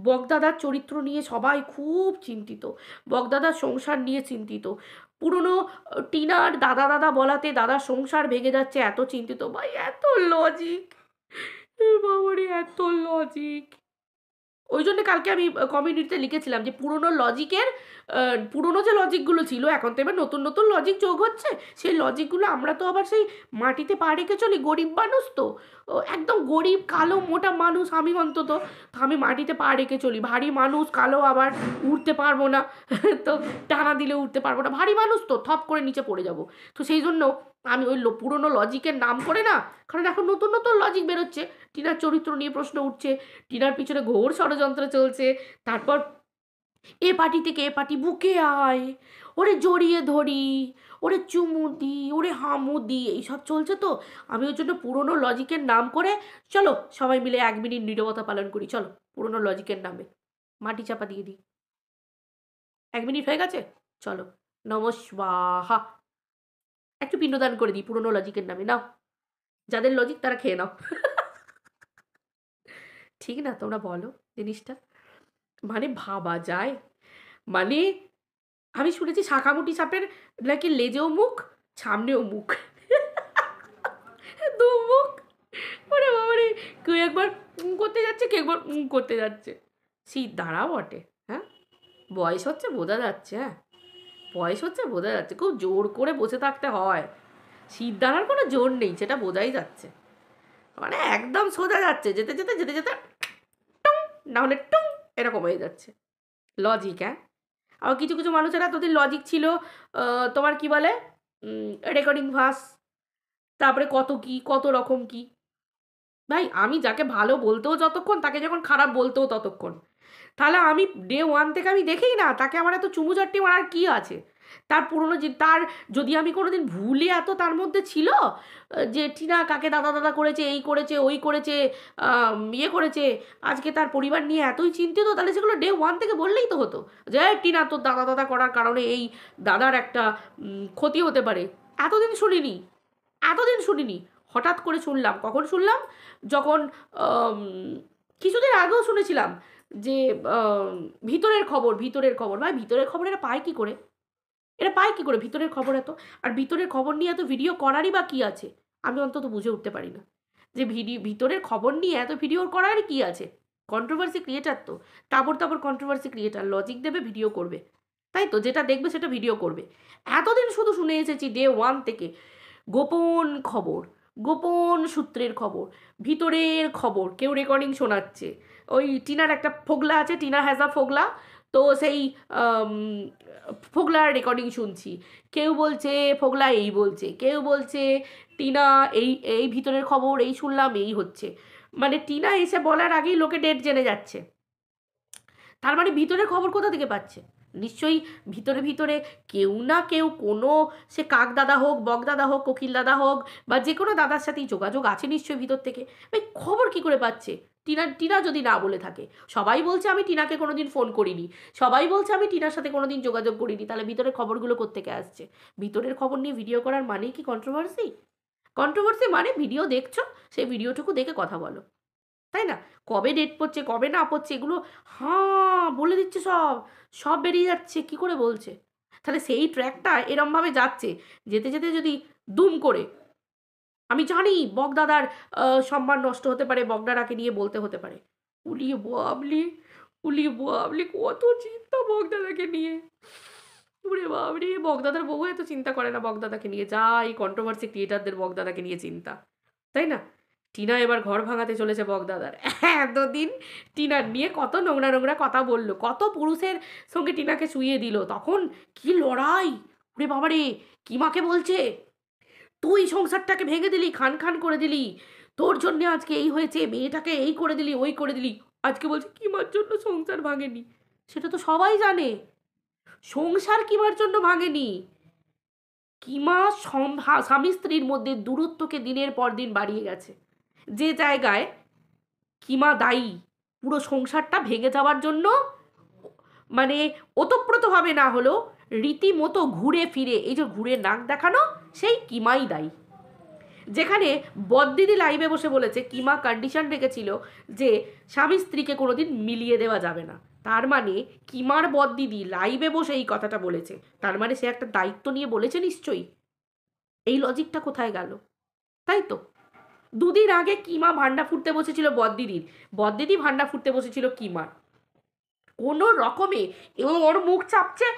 বগদাদার চরিত্র নিয়ে সবাই খুব চিন্তিত, বগদাদার সংসার নিয়ে চিন্তিত, পুরনো টিনার দাদা দাদা বলাতে দাদার সংসার ভেঙে যাচ্ছে, এত চিন্তিত। ভাই এত লজিক, বাবারে এত লজিক। ওই জন্য কালকে আমি কমিউনিটিতে লিখেছিলাম যে পুরনো যে লজিকগুলো ছিল, এখন তো এবার নতুন নতুন লজিক যোগ হচ্ছে, সেই লজিকগুলো আমরা তো আবার সেই মাটিতে পা রেখে চলি, গরিব মানুষ তো, একদম গরিব কালো মোটা মানুষ আমি অন্তত, তো আমি মাটিতে পা রেখে চলি, ভারী মানুষ কালো, আবার উঠতে পারবো না তো টানা দিলে উঠতে পারবো না, ভারী মানুষ তো থপ করে নিচে পড়ে যাব। তো সেই জন্য আমি ওই পুরনো লজিকের নাম করে না, কারণ এখন নতুন নতুন লজিক বেরোচ্ছে, টিনার চরিত্র নিয়ে প্রশ্ন উঠছে, টিনার পিছনে ঘোর ষড়যন্ত্র চলছে, তারপর এ পার্টি থেকে এ পার্টি বুকে আয়, ওরে জড়িয়ে ধরি, ওরে চুমু দি, ওরে হামু দি, এইসব চলছে। তো আমি ওই জন্য পুরনো লজিকের নাম করে, চলো সবাই মিলে 1 মিনিট নীরবতা পালন করি, চলো পুরনো লজিকের নামে মাটি চাপা দিয়ে দিই। 1 মিনিট হয়ে গেছে, চলো নমস্বাহা, একটু পিণ্ডদান করে দিই পুরনো লজিকের নামে, নাও যাদের লজিক তারা খেয়ে নাও। ঠিক না? তোমরা বলো জিনিসটা, মানে ভাবা যায়? মানে আমি শুনেছি শাঁখামুটি সাপের নাকি লেজেও মুখ, সামনেও মুখ, দু মুখ। ওরে বাবারে, কেউ একবার করতে যাচ্ছে, কেউ একবার করতে যাচ্ছে। শীত দাঁড়া বটে, হ্যাঁ বয়স হচ্ছে বোঝা যাচ্ছে, হ্যাঁ বয়স হচ্ছে বোঝা যাচ্ছে, খুব জোর করে বসে থাকতে হয়, শীত দাঁড়ার কোনো জোর নেই, সেটা বোঝাই যাচ্ছে, মানে একদম সোজা যাচ্ছে, যেতে যেতে যেতে যেতে টুং, না হলে টুং, এরকম হয়ে যাচ্ছে। লজিক, হ্যাঁ। আবার কিছু কিছু মানুষের এতদিন লজিক ছিল, তোমার কি বলে, রেকর্ডিং ভাস, তারপরে কত কি কত রকম কি। ভাই আমি যাকে ভালো বলতেও যতক্ষণ, তাকে যখন খারাপ বলতেও ততক্ষণ, তাহলে আমি ডে ওয়ান থেকে আমি দেখেই না তাকে আমার এত চুমুচাট্টি মারার কি আছে। তার পুরনো যে তার, যদি আমি কোনোদিন ভুলে এত তার মধ্যে ছিল যে টিনা কাকে দাদা দাদা করেছে, এই করেছে ওই করেছে, ইয়ে করেছে, আজকে তার পরিবার নিয়ে এতই চিন্তিত, তাহলে সেগুলো ডে ওয়ান থেকে বললেই তো হতো যে টিনা তোর দাদা দাদা করার কারণে এই দাদার একটা ক্ষতি হতে পারে। এতদিন শুনিনি, এতদিন শুনিনি, হঠাৎ করে শুনলাম। কখন শুনলাম? যখন কিছুদিন আগেও শুনেছিলাম যে ভিতরের খবর, ভিতরের খবর, ভাই ভিতরের খবর এরা পায় কী করে, এরা পায় কী করে ভিতরের খবর এত? আর ভিতরের খবর নিয়ে এত ভিডিও করারই বা কী আছে, আমি অন্তত বুঝে উঠতে পারি না যে ভিতরের খবর নিয়ে এত ভিডিও করারই কী আছে। কন্ট্রোভার্সি ক্রিয়েটার তো, তাবর তাবর কন্ট্রোভার্সি ক্রিয়েটার, লজিক দেবে ভিডিও করবে, তাই তো, যেটা দেখবে সেটা ভিডিও করবে। এতদিন শুধু শুনে এসেছি ডে ওয়ান থেকে গোপন খবর, গোপন সূত্রের খবর, ভিতরের খবর, কেউ রেকর্ডিং শোনাচ্ছে। ওই টিনার একটা ফোগলা আছে, টিনা হ্যাজ আ ফোগলা, তো সেই ফোগলার রেকর্ডিং শুনছি, কেউ বলছে ফোগলা এই বলছে, কেউ বলছে টিনা এই এই ভিতরের খবর এই শুনলাম এই হচ্ছে, মানে টিনা এসে বলার আগেই লোকে ডেট জেনে যাচ্ছে। তার মানে ভিতরের খবর কোথা থেকে পাচ্ছে? নিশ্চয়ই ভিতরে ভিতরে কেউ না কেউ, কোনো সে কাক দাদা হোক, বক দাদা হোক, কোকিল দাদা হোক, বা যে কোনো দাদার সাথেই যোগাযোগ আছে নিশ্চয়ই ভিতর থেকে। ভাই খবর কি করে পাচ্ছে? টিনা যদি না বলে থাকে, সবাই বলছে আমি টিনাকে কোনোদিন ফোন করিনি, সবাই বলছে আমি টিনার সাথে কোনোদিন যোগাযোগ করিনি, তাহলে ভিতরের খবরগুলো কোত্থেকে আসছে? ভিতরের খবর নিয়ে ভিডিও করার মানেই কি কন্ট্রোভার্সি? কন্ট্রোভার্সি মানে ভিডিও দেখছো, সেই ভিডিওটুকু দেখে কথা বলো, তাই না? কবে ডেট পড়ছে কবে না পড়ছে এগুলো হ্যাঁ বলে দিচ্ছে, সব সব বেরিয়ে যাচ্ছে, কি করে বলছে? তাহলে সেই ট্র্যাকটা এরমভাবে যাচ্ছে, যেতে যেতে যদি দুম করে, আমি জানি বগদাদার সম্মান নষ্ট হতে পারে, বগদাদাকে নিয়ে বলতে হতে পারে, উলিয়ে বাবলি উলি বাবলি কত চিন্তা বগদাদাকে নিয়ে। ওরে বাবরে, বগদাদার বউ এত চিন্তা করে না বগদাদাকে নিয়ে, যা এই কন্ট্রোভার্সি ক্রিয়েটারদের বগদাদাকে নিয়ে চিন্তা, তাই না? টিনা এবার ঘর ভাঙাতে চলেছে বগদাদার। এতদিন টিনার নিয়ে কত নোংরা নোংরা কথা বললো, কত পুরুষের সঙ্গে টিনাকে শুইয়ে দিল, তখন কি লড়াই! ওরে বাবারে, কিমাকে বলছে তুই সংসারটাকে ভেঙে দিলি, খান খান করে দিলি, তোর জন্য আজকে এই হয়েছে, মেয়েটাকে এই করে দিলি, ওই করে দিলি। আজকে বলছে কিমার জন্য সংসার ভাঙেনি। সেটা তো সবাই জানে, সংসার কিমার জন্য ভাঙেনি। কিমা স্বামী স্ত্রীর মধ্যে দূরত্বকে দিনের পর দিন বাড়িয়ে গেছে, যে জায়গায় কিমা দায়ী পুরো সংসারটা ভেঙে যাওয়ার জন্য। মানে ওতপ্রোতভাবে না হলেও রীতিমতো ঘুরে ফিরে, এই যে ঘুরে নাক দেখানো, সেই কিমাই দায়ী। যেখানে বদ্দিদি লাইভে বসে বলেছে কিমা কন্ডিশন রেখেছিল যে স্বামী স্ত্রীকে কোনোদিন মিলিয়ে দেওয়া যাবে না, তার মানে কিমার বদ্দিদি লাইভে বসে এই কথাটা বলেছে, তার মানে সে একটা দায়িত্ব নিয়ে বলেছে নিশ্চয়ই। এই লজিকটা কোথায় গেল? তাই তো দুদিন আগে কিমা ভান্ডা ফুটতে বসেছিল বদ্দিদির, বদ্দিদি ভান্ডা ফুটতে বসেছিল কিমার। কোনো রকমে ওর মুখ চাপছে,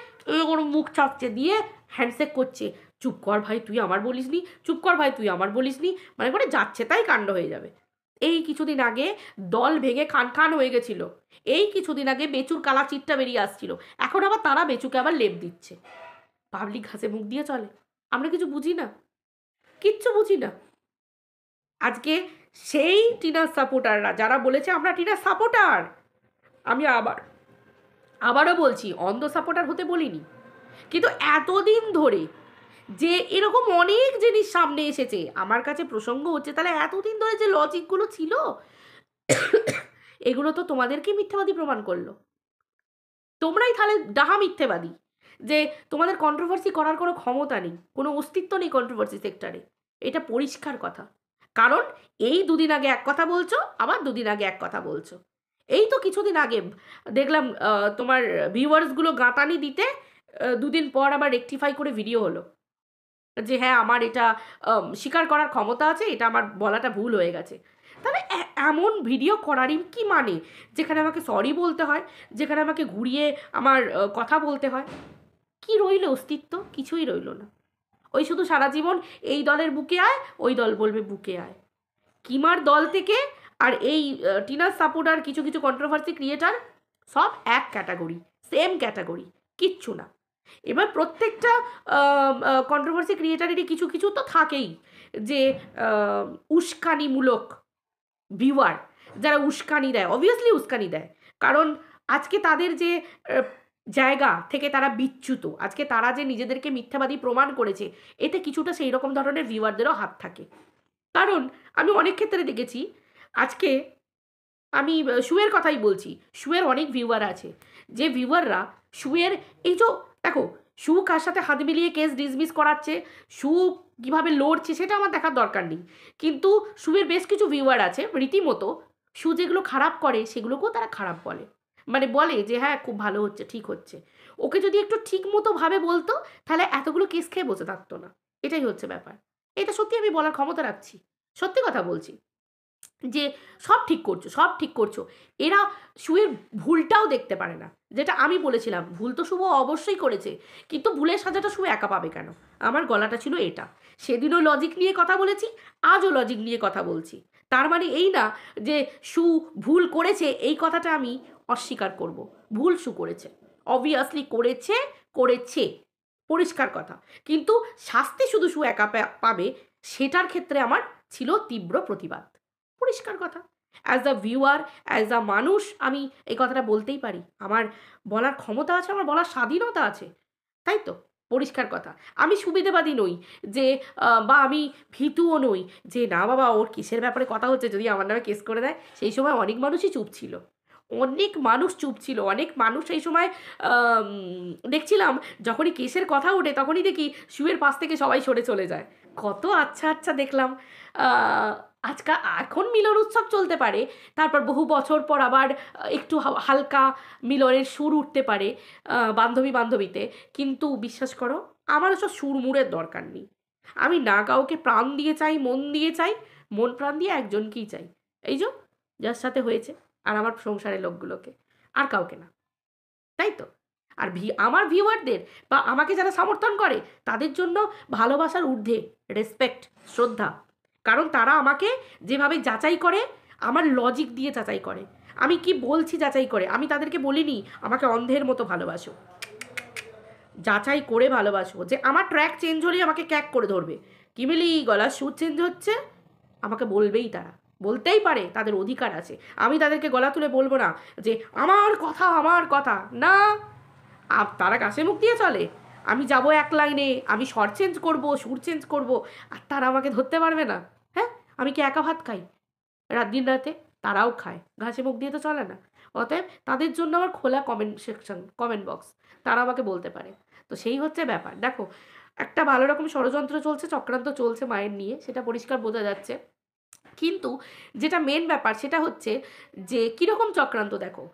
ওর মুখ চাপছে দিয়ে হ্যান্ডশেক করছে, চুপ কর ভাই তুই আমার বলিসনি, চুপ কর ভাই তুই আমার বলিসনি, মানে করে যাচ্ছে তাই কাণ্ড হয়ে যাবে। এই কিছুদিন আগে দল ভেঙে খান খান হয়ে গেছিল, এই কিছুদিন আগে বেচুর কালা চিটটা বেরিয়ে আসছিল, এখন আবার তারা বেচুকে আবার লেপ দিচ্ছে। পাবলিক ঘাসে মুখ দিয়ে চলে, আমরা কিছু বুঝি না, কিচ্ছু বুঝি না। আজকে সেই টিনার সাপোর্টাররা যারা বলেছে আমরা টিনার সাপোর্টার, আমি আবারও বলছি অন্ধ সাপোর্টার হতে বলিনি, কিন্তু এতদিন ধরে যে এরকম অনেক জিনিস সামনে এসেছে, আমার কাছে প্রসঙ্গ হচ্ছে, তাহলে এতদিন ধরে যে লজিকগুলো ছিল এগুলো তো তোমাদেরকে মিথ্যাবাদী প্রমাণ করলো। তোমরাই তাহলে ডাহা মিথ্যেবাদী, যে তোমাদের কন্ট্রোভার্সি করার কোনো ক্ষমতা নেই, কোনো অস্তিত্ব নেই কন্ট্রোভার্সি সেক্টরে। এটা পরিষ্কার কথা, কারণ এই দুদিন আগে এক কথা বলছো, আবার দুদিন আগে এক কথা বলছো। এই তো কিছুদিন আগে দেখলাম তোমার ভিউয়ার্সগুলো গাঁতানি দিতে, দুদিন পর আবার রেকটিফাই করে ভিডিও হলো যে হ্যাঁ আমার এটা স্বীকার করার ক্ষমতা আছে, এটা আমার বলাটা ভুল হয়ে গেছে। তাহলে এমন ভিডিও করারই কি মানে, যেখানে আমাকে সরি বলতে হয়, যেখানে আমাকে ঘুরিয়ে আমার কথা বলতে হয়? কি রইল অস্তিত্ব? কিছুই রইল না। ওই শুধু সারা জীবন এই দলের বুকে আয়, ওই দল বলবে বুকে আয়। কিমার দল থেকে আর এই টিনার সাপোর্টার কিছু কিছু কন্ট্রোভার্সি ক্রিয়েটার সব এক ক্যাটাগরি, সেম ক্যাটাগরি, কিচ্ছু না। এবার প্রত্যেকটা কন্ট্রোভার্সি ক্রিয়েটারেরই কিছু কিছু তো থাকেই, যে উস্কানিমূলক ভিউয়ার, যারা উস্কানি দেয়, অবভিয়াসলি উস্কানি দেয়, কারণ আজকে তাদের যে জায়গা থেকে তারা বিচ্যুত, আজকে তারা যে নিজেদেরকে মিথ্যাবাদী প্রমাণ করেছে, এতে কিছুটা সেই রকম ধরনের ভিউয়ারদেরও হাত থাকে। কারণ আমি অনেক ক্ষেত্রে দেখেছি, আজকে আমি শুয়ের কথাই বলছি, শুয়ের অনেক ভিউয়ার আছে, যে ভিউয়াররা শুয়ের এই যে দেখো শু কার সাথে হাত মিলিয়ে কেস ডিসমিস করাচ্ছে, শু কীভাবে লড়ছে সেটা আমার দেখার দরকার নেই, কিন্তু শুয়ের বেশ কিছু ভিউয়ার আছে রীতিমতো শু যেগুলো খারাপ করে সেগুলোকেও তারা খারাপ বলে, মানে বলে যে হ্যাঁ খুব ভালো হচ্ছে, ঠিক হচ্ছে। ওকে যদি একটু ঠিক মতো ভাবে বলতো তাহলে এতগুলো কেস খেয়ে বসে থাকতো না। এটাই হচ্ছে ব্যাপার। এটা সত্যি আমি বলার ক্ষমতা রাখছি, সত্যি কথা বলছি, যে সব ঠিক করছো, সব ঠিক করছো। এরা শুয়ের ভুলটাও দেখতে পারে না, যেটা আমি বলেছিলাম ভুল তো শুভ অবশ্যই করেছে, কিন্তু ভুলের সাজাটা শুভ একা পাবে কেন? আমার গলাটা ছিল এটা, সেদিনও লজিক নিয়ে কথা বলেছি, আজও লজিক নিয়ে কথা বলছি। তার মানে এই না যে শু ভুল করেছে এই কথাটা আমি অস্বীকার করব। ভুল শু করেছে, অবভিয়াসলি করেছে, পরিষ্কার কথা, কিন্তু শাস্তি শুধু শু একা পাবে সেটার ক্ষেত্রে আমার ছিল তীব্র প্রতিবাদ, পরিষ্কার কথা। As a viewer, as a মানুষ আমি এই কথাটা বলতেই পারি, আমার বলার ক্ষমতা আছে, আমার বলার স্বাধীনতা আছে, তাই তো পরিষ্কার কথা। আমি সুবিধাবাদী নই যে, বা আমি ভীতুও নই যে না বাবা ওর কেসের ব্যাপারে কথা হচ্ছে যদি আমার নামে কেস করে দেয়। সেই সময় অনেক মানুষই চুপ ছিল, অনেক মানুষ চুপ ছিল, অনেক মানুষ সেই সময় দেখছিলাম যখনই কেসের কথা ওঠে তখনই দেখি শুয়ের পাশ থেকে সবাই সরে চলে যায়। কত আচ্ছা আচ্ছা দেখলাম। এখন মিলন উৎসব চলতে পারে, তারপর বহু বছর পর আবার একটু হালকা মিলনের সুর উঠতে পারে বান্ধবীতে, কিন্তু বিশ্বাস করো আমার ওসব সুরমুরের দরকার নেই। আমি না কাউকে প্রাণ দিয়ে চাই, মন দিয়ে চাই, মন প্রাণ দিয়ে একজনকেই চাই, এই যে যার সাথে হয়েছে, আর আমার সংসারের লোকগুলোকে। আর কাউকে না, তাই তো? আর আমার ভিউয়ারদের বা আমাকে যারা সমর্থন করে তাদের জন্য ভালোবাসার ঊর্ধ্বে রেসপেক্ট, শ্রদ্ধা। কারণ তারা আমাকে যেভাবে যাচাই করে, আমার লজিক দিয়ে যাচাই করে, আমি কি বলছি যাচাই করে। আমি তাদেরকে বলিনি আমাকে অন্ধের মতো ভালোবাসো, যাচাই করে ভালোবাসো। যে আমার ট্র্যাক চেঞ্জ হলেই আমাকে ক্যাক করে ধরবে, কি মিলি গলার সুর চেঞ্জ হচ্ছে, আমাকে বলবেই, তারা বলতেই পারে, তাদের অধিকার আছে। আমি তাদেরকে গলা তুলে বলবো না যে আমার কথা আমার কথা না। তারা কাছে মুখ দিয়ে চলে, আমি যাব এক লাইনে, আমি স্বর চেঞ্জ করব, সুর চেঞ্জ করব, আর তারা আমাকে ধরতে পারবে না। হ্যাঁ, আমি কি একা ভাত খাই দিন রাতে? তারাও খায়, ঘাসে মুখ দিয়ে তো চলে না। অতএব তাদের জন্য আমার খোলা কমেন্ট সেকশন, কমেন্ট বক্স, তারা আমাকে বলতে পারে। তো সেই হচ্ছে ব্যাপার। দেখো, একটা ভালো রকম ষড়যন্ত্র চলছে, চক্রান্ত চলছে মায়ের নিয়ে, সেটা পরিষ্কার বোঝা যাচ্ছে। কিন্তু যেটা মেন ব্যাপার সেটা হচ্ছে যে কীরকম চক্রান্ত। দেখো,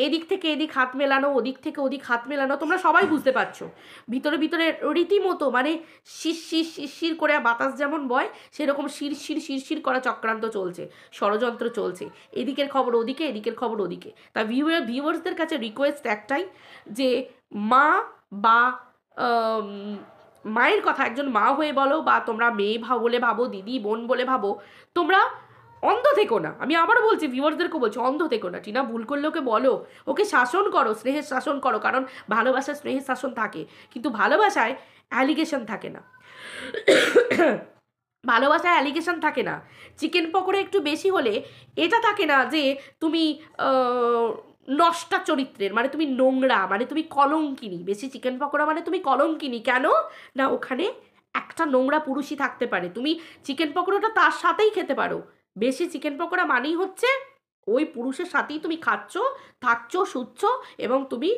এদিক থেকে এদিক হাত মেলানো, ওদিক থেকে ওদিক হাত মেলানো, তোমরা সবাই বুঝতে পারছো। ভিতরে ভিতরে রীতিমতো মানে শিরশির শিরশির করে বাতাস যেমন বয়, সেরকম শিরশির শিরশির করা চক্রান্ত চলছে, ষড়যন্ত্র চলছে। এদিকের খবর ওদিকে, এদিকের খবর ওদিকে। তা ভিউয়ার্সদের কাছে রিকোয়েস্ট একটাই, যে মা বা মায়ের কথা একজন মা হয়ে বলো, বা তোমরা মেয়ে বলে ভাবো, দিদি বোন বলে ভাবো, তোমরা অন্ধ থেকো না। আমি আবারও বলছি, ভিউয়ার্সদেরকে বলছি, অন্ধ থেকো না। টিনা ভুল করলে ওকে বলো, ওকে শাসন করো, স্নেহের শাসন করো। কারণ ভালোবাসায় স্নেহের শাসন থাকে, কিন্তু ভালোবাসায় অ্যালিগেশন থাকে না। ভালোবাসায় অ্যালিগেশন থাকে না। চিকেন পকোড়া একটু বেশি হলে এটা থাকে না যে তুমি নষ্টা চরিত্রের, মানে তুমি নোংরা, মানে তুমি কলঙ্কিনী। বেশি চিকেন পকোড়া মানে তুমি কলঙ্কিনী। কেন না, ওখানে একটা নোংরা পুরুষই থাকতে পারে। তুমি চিকেন পকোড়াটা তার সাথেই খেতে পারো। বেশি চিকেন পকোড়া মানেই হচ্ছে ওই পুরুষের সাথেই তুমি খাচ্ছ, থাকছো, শুচ্ছ, এবং তুমি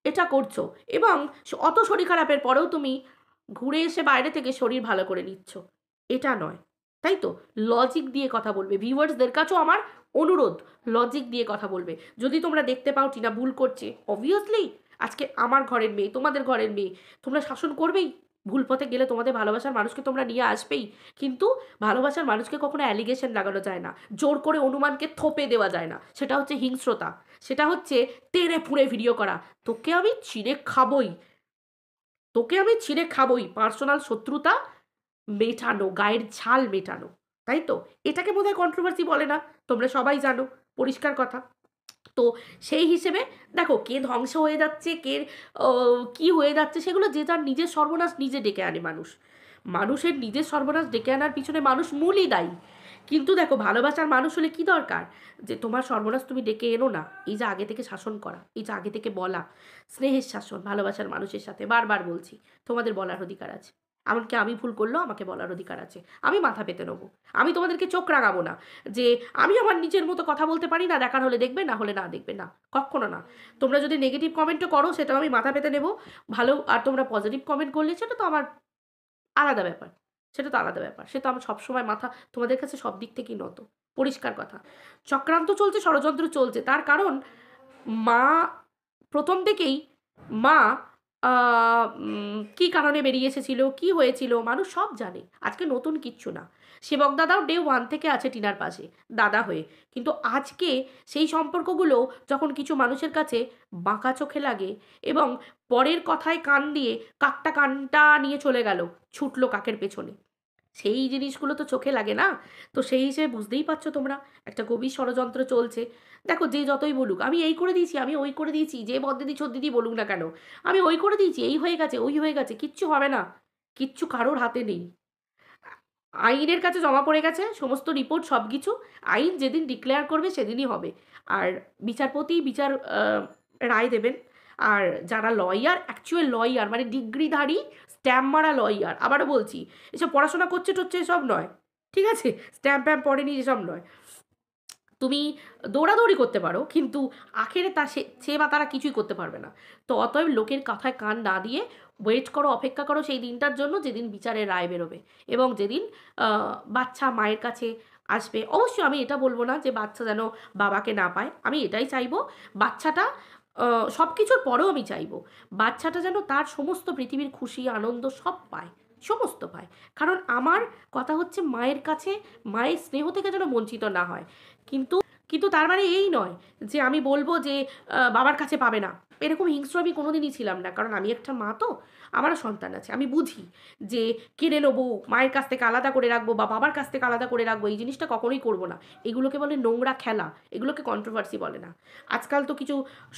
এটা করছো, এবং অত শরীর খারাপের পরেও তুমি ঘুরে এসে বাইরে থেকে শরীর ভালো করে নিচ্ছ। এটা নয়, তাই তো? লজিক দিয়ে কথা বলবে। ভিউয়ার্সদের কাছেও আমার অনুরোধ, লজিক দিয়ে কথা বলবে। যদি তোমরা দেখতে পাও টিনা ভুল করছে, অবভিয়াসলি আজকে আমার ঘরের মেয়ে, তোমাদের ঘরের মেয়ে, তোমরা শাসন করবেই। ভুল পথে গেলে তোমাদের ভালোবাসার মানুষকে তোমরা নিয়ে আসবেই। কিন্তু ভালোবাসার মানুষকে কখনো অ্যালিগেশন লাগানো যায় না, জোর করে অনুমানকে থোপে দেওয়া যায় না। সেটা হচ্ছে হিংস্রতা, সেটা হচ্ছে টেনে ফুঁড়ে ভিডিও করা। তোকে আমি ছিঁড়ে খাবই, তোকে আমি ছিঁড়ে খাবই, পার্সোনাল শত্রুতা মেটানো, গায়ের ঝাল মেটানো, তাই তো? এটাকে বোধহয় কন্ট্রোভার্সি বলে না, তোমরা সবাই জানো, পরিষ্কার কথা। তো সেই হিসেবে দেখো, কে ধ্বংস হয়ে যাচ্ছে, কে কি হয়ে যাচ্ছে, সেগুলো যে যার নিজের সর্বনাশ নিজে ডেকে আনে মানুষ। মানুষের নিজের সর্বনাশ ডেকে আনার পিছনে মানুষ মূলই দায়ী। কিন্তু দেখো, ভালোবাসার মানুষ হলে কি দরকার, যে তোমার সর্বনাশ তুমি ডেকে এনো না। এই যে আগে থেকে শাসন করা, এই যে আগে থেকে বলা, স্নেহের শাসন ভালোবাসার মানুষের সাথে। বারবার বলছি, তোমাদের বলার অধিকার আছে। এমনকি আমি ভুল করলেও আমাকে বলার অধিকার আছে, আমি মাথা পেতে নেবো। আমি তোমাদেরকে চোখ রাঙাবো না যে আমি আমার নিজের মতো কথা বলতে পারি না, দেখার হলে দেখবে, না হলে না দেখবে, না, কখনো না। তোমরা যদি নেগেটিভ কমেন্টও করো, সেটাও আমি মাথা পেতে নেবো, ভালো। আর তোমরা পজিটিভ কমেন্ট করলে সেটা তো আমার আলাদা ব্যাপার, সেটা তো আলাদা ব্যাপার। সে তো আমার সবসময় মাথা তোমাদের কাছে সব দিক থেকেই নত, পরিষ্কার কথা। চক্রান্ত চলছে, ষড়যন্ত্র চলছে, তার কারণ মা প্রথম থেকেই, মা কী কারণে বেরিয়ে এসেছিল, কী হয়েছিল, মানুষ সব জানে। আজকে নতুন কিচ্ছু না। সেবক দাদাও ডে 1 থেকে আছে টিনার পাশে দাদা হয়ে। কিন্তু আজকে সেই সম্পর্কগুলো যখন কিছু মানুষের কাছে বাঁকা চোখে লাগে, এবং পরের কথায় কান দিয়ে কাকটা কানটা নিয়ে চলে গেল, ছুটলো কাকের পেছনে, সেই জিনিসগুলো তো চোখে লাগে না। তো সেই হিসেবে বুঝতেই পারছো তোমরা, একটা গভীর ষড়যন্ত্র চলছে। দেখো, যে যতই বলুক আমি এই করে দিয়েছি, আমি ওই করে দিয়েছি, যে বদ্দিদি ছদ্দিদি বলুক না কেন, আমি ওই করে দিয়েছি, এই হয়ে গেছে, ওই হয়ে গেছে, কিচ্ছু হবে না। কিচ্ছু কারোর হাতে নেই। আইনের কাছে জমা পড়ে গেছে সমস্ত রিপোর্ট, সব কিছু। আইন যেদিন ডিক্লেয়ার করবে সেদিনই হবে। আর বিচারপতি রায় দেবেন। আর যারা লয়ার, অ্যাকচুয়াল লয়ার, মানে ডিগ্রিধারী স্ট্যাম্প মারা লয়ার, আবারও বলছি, এসব পড়াশোনা করছে টচ্ছে এসব নয়, ঠিক আছে? স্ট্যাম্প প্যাম্প পড়েনি এসব নয়। তুমি দৌড়াদৌড়ি করতে পারো, কিন্তু আখেরে সে বা তারা কিছুই করতে পারবে না। তো অতএব লোকের কথায় কান না দিয়ে ওয়েট করো, অপেক্ষা করো সেই দিনটার জন্য, যেদিন বিচারের রায় বেরোবে, এবং যেদিন বাচ্চা মায়ের কাছে আসবে। অবশ্যই আমি এটা বলবো না যে বাচ্চা যেন বাবাকে না পায়, আমি এটাই চাইবো। বাচ্চাটা সব কিছুর পরেও আমি চাইবো বাচ্চাটা যেন তার সমস্ত পৃথিবীর খুশি আনন্দ সব পায়, সমস্ত পায়। কারণ আমার কথা হচ্ছে, মায়ের কাছে, মায়ের স্নেহ থেকে যেন বঞ্চিত না হয়। কিন্তু কিন্তু তার মানে এই নয় যে আমি বলবো যে বাবার কাছে পাবে না। এরকম হিংস্র আমি কোনোদিনই ছিলাম না, কারণ আমি একটা মা, তো আমারও সন্তান আছে। আমি বুঝি যে কিনে নেবো, মায়ের কাছ থেকে আলাদা করে রাখবো বা বাবার কাছ থেকে আলাদা করে রাখবো, এই জিনিসটা কখনোই করবো না। এগুলোকে বলে নোংরা খেলা, এগুলোকে কন্ট্রোভার্সি বলে না। আজকাল তো কিছু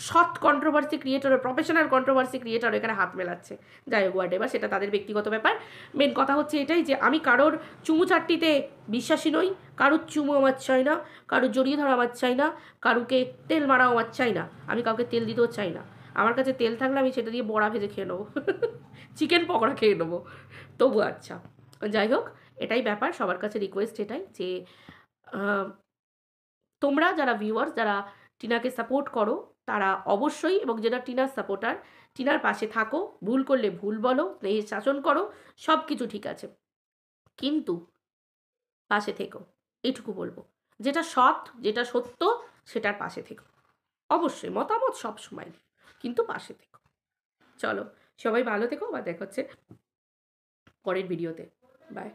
সৎ controversy creator, professional controversy creator এখানে হাত মেলাচ্ছে। যাই হোক, এবার সেটা তাদের ব্যক্তিগত ব্যাপার। মেন কথা হচ্ছে এটাই যে আমি কারোর চুমু চাট্টিতে বিশ্বাসী নই, কারোর চুমু আমার চাই না, কারোর জড়িয়ে ধরা আমার চাই না, কারুকে তেল মারাও আমার চাই না, আমি কাউকে তেল দিতেও চাই না। আমার কাছে তেল থাকলে আমি সেটা দিয়ে বড়া ভেজে খেয়ে নেবো, চিকেন পকোড়া খেয়ে নেবো, তবু আচ্ছা। যাই হোক, এটাই ব্যাপার। সবার কাছে রিকোয়েস্ট এটাই যে তোমরা যারা ভিউয়ার্স, যারা টিনাকে সাপোর্ট করো, তারা অবশ্যই, এবং যেটা টিনার সাপোর্টার, টিনার পাশে থাকো। ভুল করলে ভুল বলো, স্নেহের শাসন করো, সব কিছু ঠিক আছে, কিন্তু পাশে থেকো, এটুকু বলবো। যেটা সৎ, যেটা সত্য, সেটার পাশে থেকো। অবশ্যই মতামত সব সময়, কিন্তু পাশে থেকো। চলো, সবাই ভালো থেকো, বা দেখা হচ্ছে পরের ভিডিওতে। বাই।